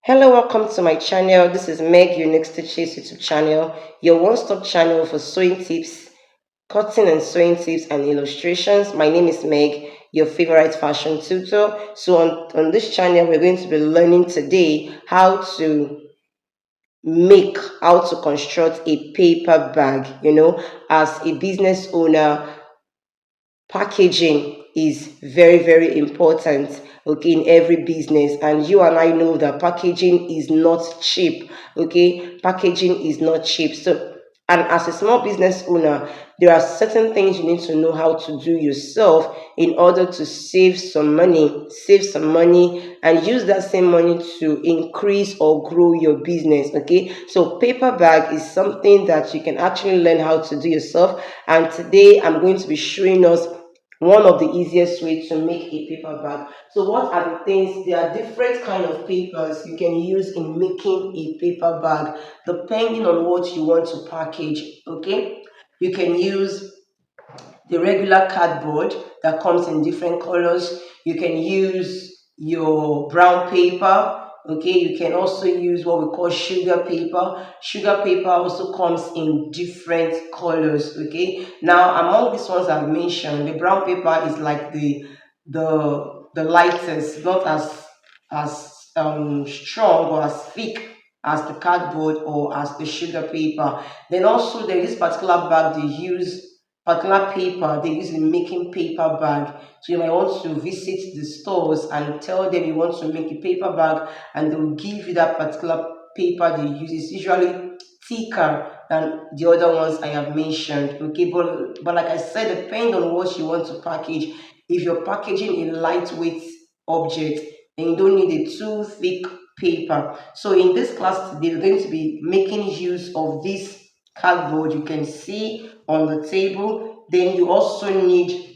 Hello, welcome to my channel. This is Meg Unique Stitches YouTube channel, your one-stop channel for sewing tips, cutting and sewing tips and illustrations. My name is Meg, your favorite fashion tutor. So on this channel, we're going to be learning today how to construct a paper bag. As a business owner, packaging is very important, okay, in every business, and you and I know that packaging is not cheap. Okay, packaging is not cheap. So, and as a small business owner, there are certain things you need to know how to do yourself in order to save some money and use that same money to increase or grow your business. Okay, so paper bag is something that you can actually learn how to do yourself, and today I'm going to be showing us one of the easiest ways to make a paper bag. So what are the things? There are different kind of papers you can use in making a paper bag depending on what you want to package. Okay, you can use the regular cardboard that comes in different colors. You can use your brown paper. Okay, you can also use what we call sugar paper. Sugar paper also comes in different colors. Okay, now among these ones I've mentioned, the brown paper is like the lightest, not as strong or as thick as the cardboard or as the sugar paper. Then also there is this particular bag they use, particular paper they use in making paper bag. So you might want to visit the stores and tell them you want to make a paper bag, and they will give you that particular paper they use. It's usually thicker than the other ones I have mentioned. Okay, but like I said, depending on what you want to package. If you're packaging a lightweight object, then you don't need a too thick paper. So in this class today, we're going to be making use of this cardboard you can see on the table. Then you also need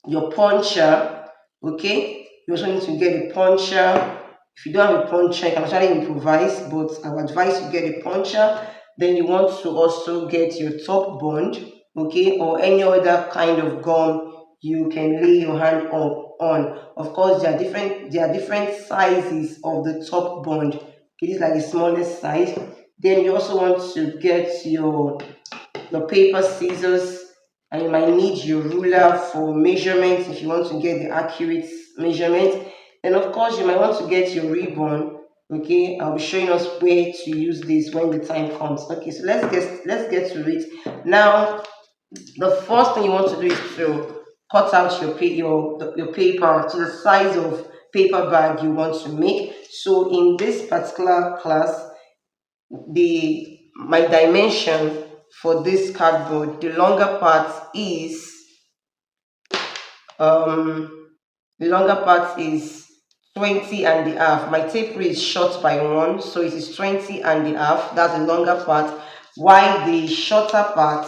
your puncher. Okay, you also need to get a puncher. If you don't have a puncher, you can actually improvise, but I would advise you get a puncher. Then you want to also get your top bond, okay, or any other kind of gum you can lay your hand on. Of course, there are different sizes of the top bond. Okay, this is like the smallest size. Then you also want to get your paper scissors, and you might need your ruler for measurements if you want to get the accurate measurement. And of course, you might want to get your ribbon. Okay, I'll be showing us where to use this when the time comes. Okay, so let's get to it now. The first thing you want to do is to cut out your paper to the size of paper bag you want to make. So in this particular class, the my dimension for this cardboard, the longer part is um the longer part is 20 and a half. My tape is short by one, so it is 20 and a half. That's the longer part, while the shorter part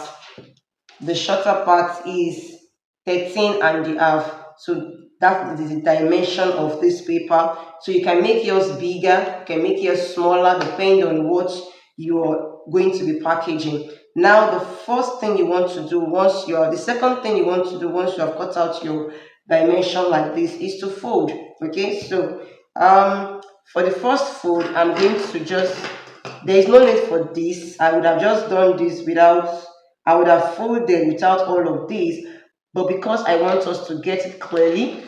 is 13 and a half. So that is the dimension of this paper. So you can make yours bigger, you can make yours smaller, depending on what you're going to be packaging. Now the second thing you want to do once you have cut out your dimension like this is to fold. Okay, so for the first fold, I'm going to just, there is no need for this. I would have just done this without, I would have folded without all of this, but because I want us to get it clearly,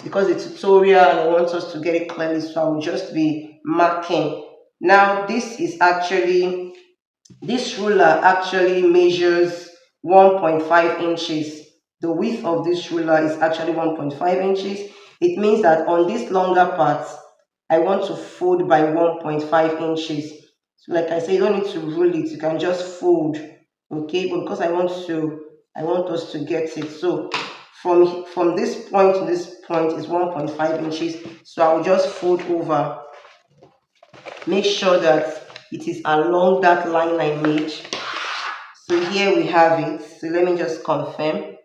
because it's a tutorial and I want us to get it clearly, so I will just be marking. Now this ruler actually measures 1.5 inches. The width of this ruler is actually 1.5 inches. It means that on this longer part, I want to fold by 1.5 inches. So like I said, you don't need to rule it, you can just fold. Okay, but because I want us to get it. So from this point to this point is 1.5 inches. So I'll just fold over. Make sure that it is along that line I made. So here we have it. So let me just confirm.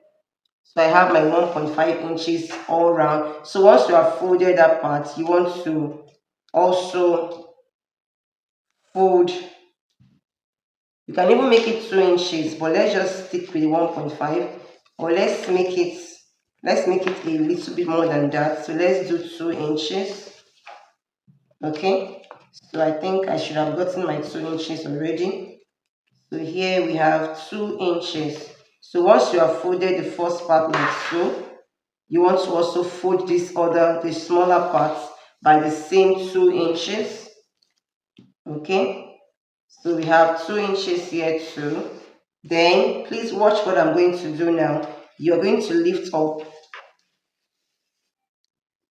So I have my 1.5 inches all around. So once you have folded that part, you want to also fold. You can even make it 2 inches, but let's just stick with the 1.5, or let's make it a little bit more than that. So let's do 2 inches. Okay, So I think I should have gotten my 2 inches already. So here we have 2 inches. So once you have folded the first part like so, you want to also fold the smaller parts by the same 2 inches. Okay, so we have 2 inches here too. Then please watch what I'm going to do now. You're going to lift up.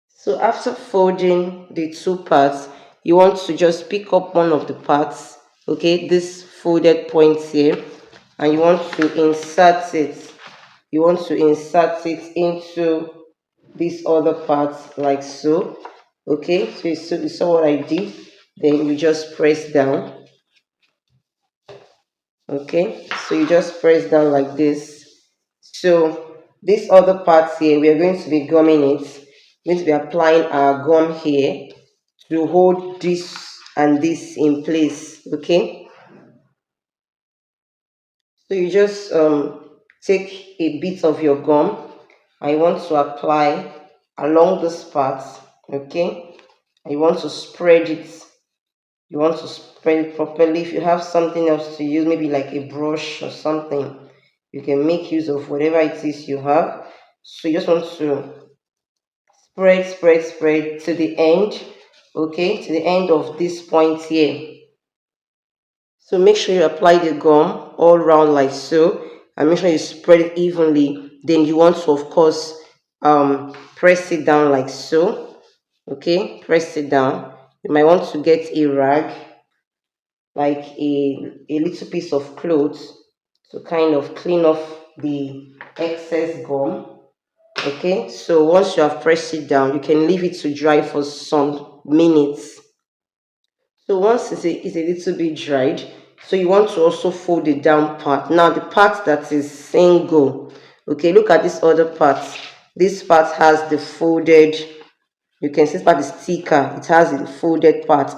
So after folding the two parts, you want to just pick up one of the parts, okay, this folded points here, and you want to insert it. You want to insert it into this other part like so. Okay, so you saw what I did. Then you just press down. Okay, so you just press down like this. So this other part here, we are going to be gumming it. We're going to be applying our gum here to hold this and this in place. Okay, so you just take a bit of your gum. I want to apply along this part. Okay, and you want to spread it. You want to spread it properly. If you have something else to use, maybe like a brush or something, you can make use of whatever it is you have. So you just want to spread to the end. Okay, to the end of this point here. So make sure you apply the gum all around like so, and make sure you spread it evenly. Then you want to, of course, press it down like so. Okay, press it down. You might want to get a rag, like a little piece of clothes, to kind of clean off the excess gum. Okay, so once you have pressed it down, you can leave it to dry for some minutes. So once it's a little bit dried, so you want to also fold the down part. Now the part that is single, okay, look at this other part. This part has the folded, you can see this part is thicker, it has the folded part.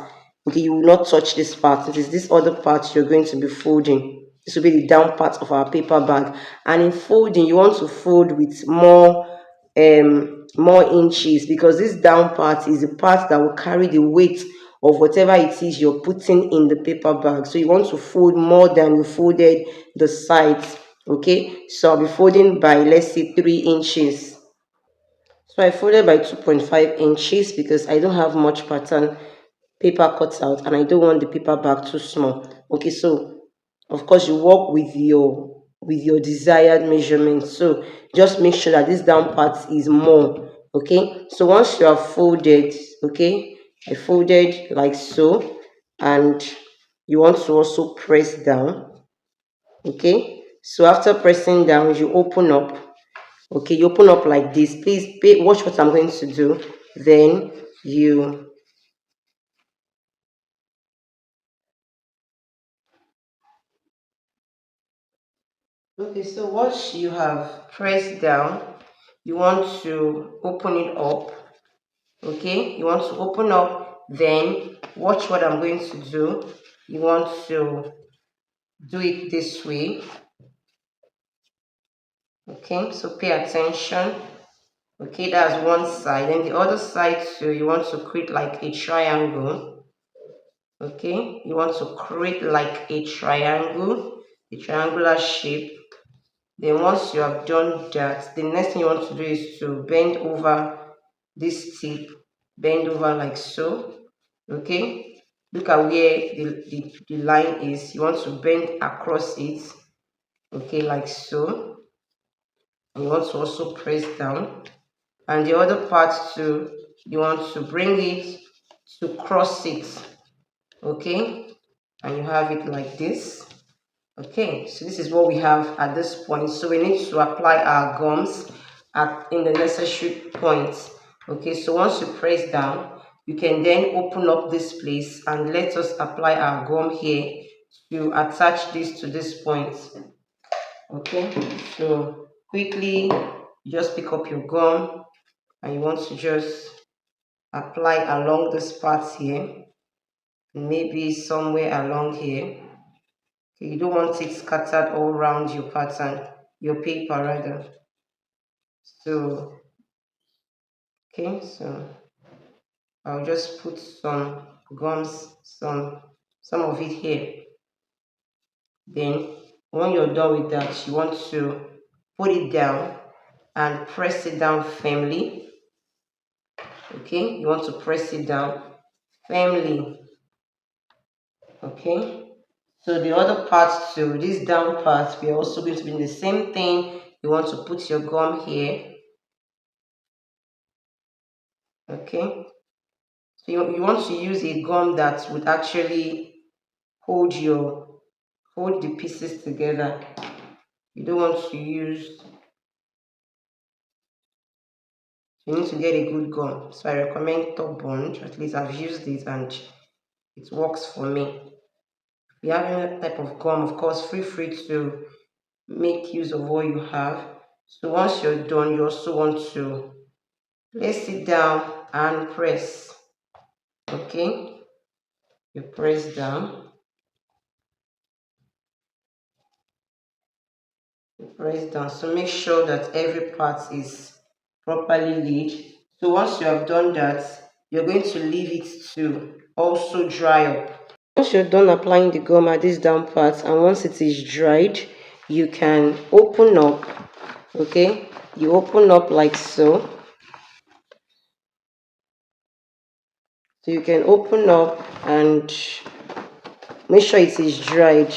Okay, you will not touch this part. It is this other part you're going to be folding. This will be the down part of our paper bag. And in folding, you want to fold with more inches, because this down part is the part that will carry the weight of whatever it is you're putting in the paper bag. So you want to fold more than you folded the sides. Okay, so I'll be folding by, let's say, 3 inches. So I folded by 2.5 inches because I don't have much pattern paper cut out and I don't want the paper bag too small. Okay, so of course you work with your desired measurement. So just make sure that this down part is more. Okay, so once you have folded, okay, I folded like so, and you want to also press down. Okay, so after pressing down, you open up. Okay, you open up like this. Please watch what I'm going to do. Then you Okay, so once you have pressed down, you want to open it up. Okay, you want to open up, then watch what I'm going to do. You want to do it this way. Okay, so pay attention. Okay, that's one side. And the other side too, you want to create like a triangle. Okay, you want to create like a triangle, a triangular shape. Then once you have done that, the next thing you want to do is to bend over this tip, bend over like so. Okay, look at where the line is. You want to bend across it, okay, like so. And you want to also press down, and the other part too, you want to bring it to cross it, okay, and you have it like this. Okay, so this is what we have at this point. So we need to apply our gums in the necessary points. Okay, so once you press down, you can then open up this place and let us apply our gum here to attach this to this point. Okay, so quickly, you just pick up your gum and you want to just apply along this part here, maybe somewhere along here. You don't want it scattered all around your pattern, your paper rather. So, okay, so I'll just put some gums, some of it here. Then when you're done with that, you want to put it down and press it down firmly. Okay, you want to press it down firmly. Okay, so the other part too, this down part, we are also going to be doing the same thing. You want to put your gum here. Okay, so you want to use a gum that would actually hold the pieces together. You don't want to use, you need to get a good gum. So I recommend Top Bond. At least I've used it and it works for me. If you have any type of gum, of course, feel free to make use of what you have. So once you're done, you also want to place it down and press. Okay, you press down, you press down. So make sure that every part is properly laid. So once you have done that, you're going to leave it to also dry up. Once you're done applying the gum at this down part, and once it is dried, you can open up. Okay, you open up like so. So you can open up and make sure it is dried.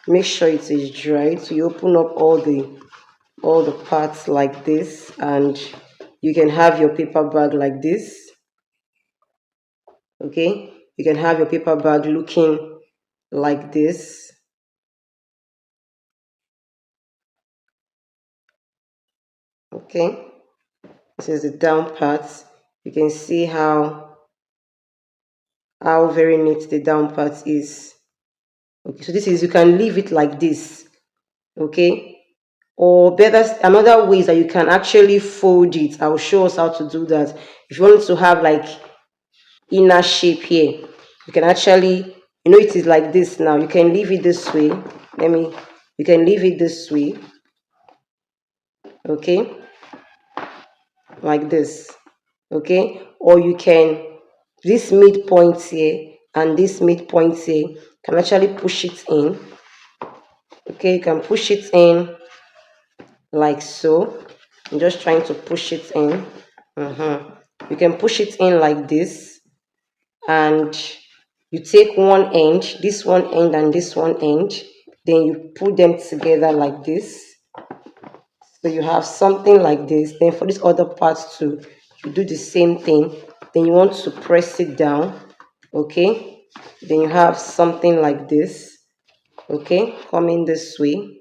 Make sure it is dried. So you open up all the parts like this, and you can have your paper bag like this. Okay, you can have your paper bag looking like this. Okay, this is the down part. You can see how very neat the down part is. Okay, so this is, you can leave it like this. Okay, or better, another way is that you can actually fold it. I'll show us how to do that. If you want to have like inner shape here, you can actually, it is like this now. You can leave it this way. You can leave it this way. Okay, like this. Okay, or you can, this midpoint here and this midpoint here, can actually push it in. Okay, you can push it in like so. I'm just trying to push it in. You can push it in like this, and you take one end, this one end and this one end, then you put them together like this. So you have something like this. Then for this other part too, you do the same thing. Then you want to press it down. Okay, then you have something like this. Okay, coming this way.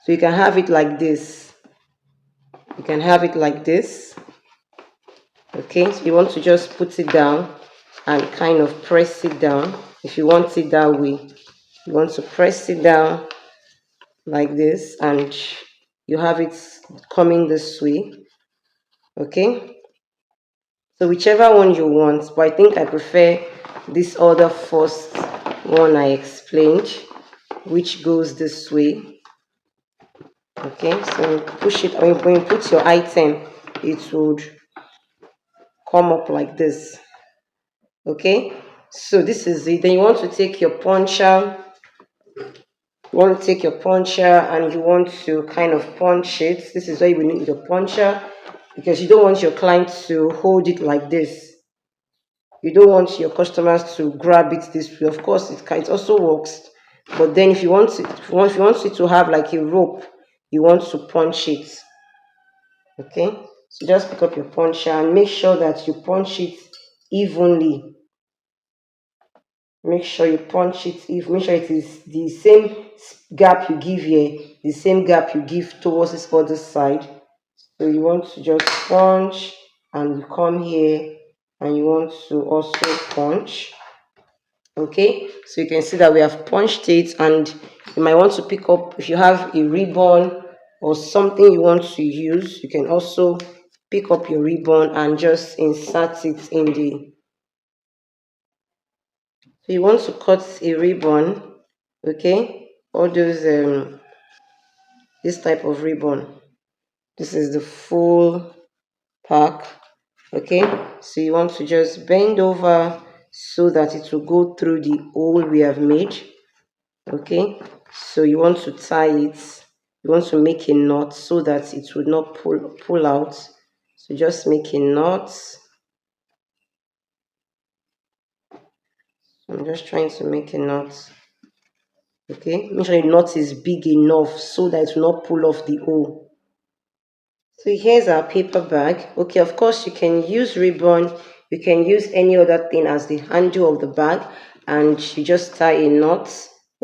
So you can have it like this. You can have it like this. Okay, so you want to just put it down and kind of press it down. If you want it that way, you want to press it down like this, and you have it coming this way. Okay, so whichever one you want, but I think I prefer this other first one I explained, which goes this way. Okay, so when you push it, when you put your item, it would come up like this. Okay, so this is it. Then you want to take your puncher. You want to take your puncher and you want to kind of punch it. This is why you need your puncher, because you don't want your client to hold it like this. You don't want your customers to grab it this way. Of course, it also works, but then if you want it, if you want it to have like a rope, you want to punch it. Okay, so just pick up your puncher and make sure that you punch it evenly. Make sure you punch it, if make sure it is the same gap you give here, the same gap you give towards this other side. So you want to just punch and you come here and you want to also punch. Okay, so you can see that we have punched it, and you might want to pick up, if you have a ribbon or something you want to use, you can also pick up your ribbon and just insert it in the, so you want to cut a ribbon. Okay, all those this type of ribbon, this is the full pack. Okay, so you want to just bend over so that it will go through the hole we have made. Okay, so you want to tie it, you want to make a knot so that it will not pull out. So just make a knot. I'm just trying to make a knot. Okay, make sure the knot is big enough so that it will not pull off the hole. So here's our paper bag. Okay, of course you can use ribbon, you can use any other thing as the handle of the bag, and you just tie a knot.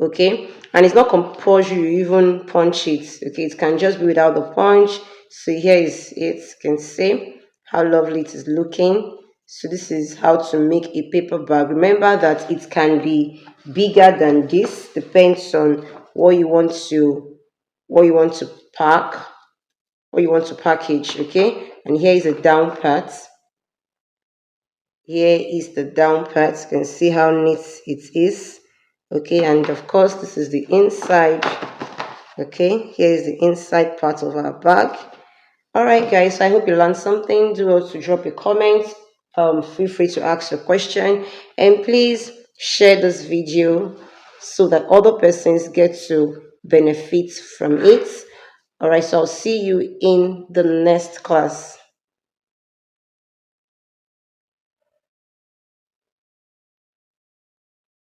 Okay, and it's not compulsory you even punch it. Okay, it can just be without the punch. So here is it. You can see how lovely it is looking. So this is how to make a paper bag. Remember that it can be bigger than this, depends on what you want to pack, what you want to package. Okay, and here is the down part. Here is the down part. You can see how neat it is. Okay, and of course this is the inside. Okay, here is the inside part of our bag. All right, guys, I hope you learned something. Do also drop a comment. Feel free to ask your question, and please share this video so that other persons get to benefit from it. All right, so I'll see you in the next class.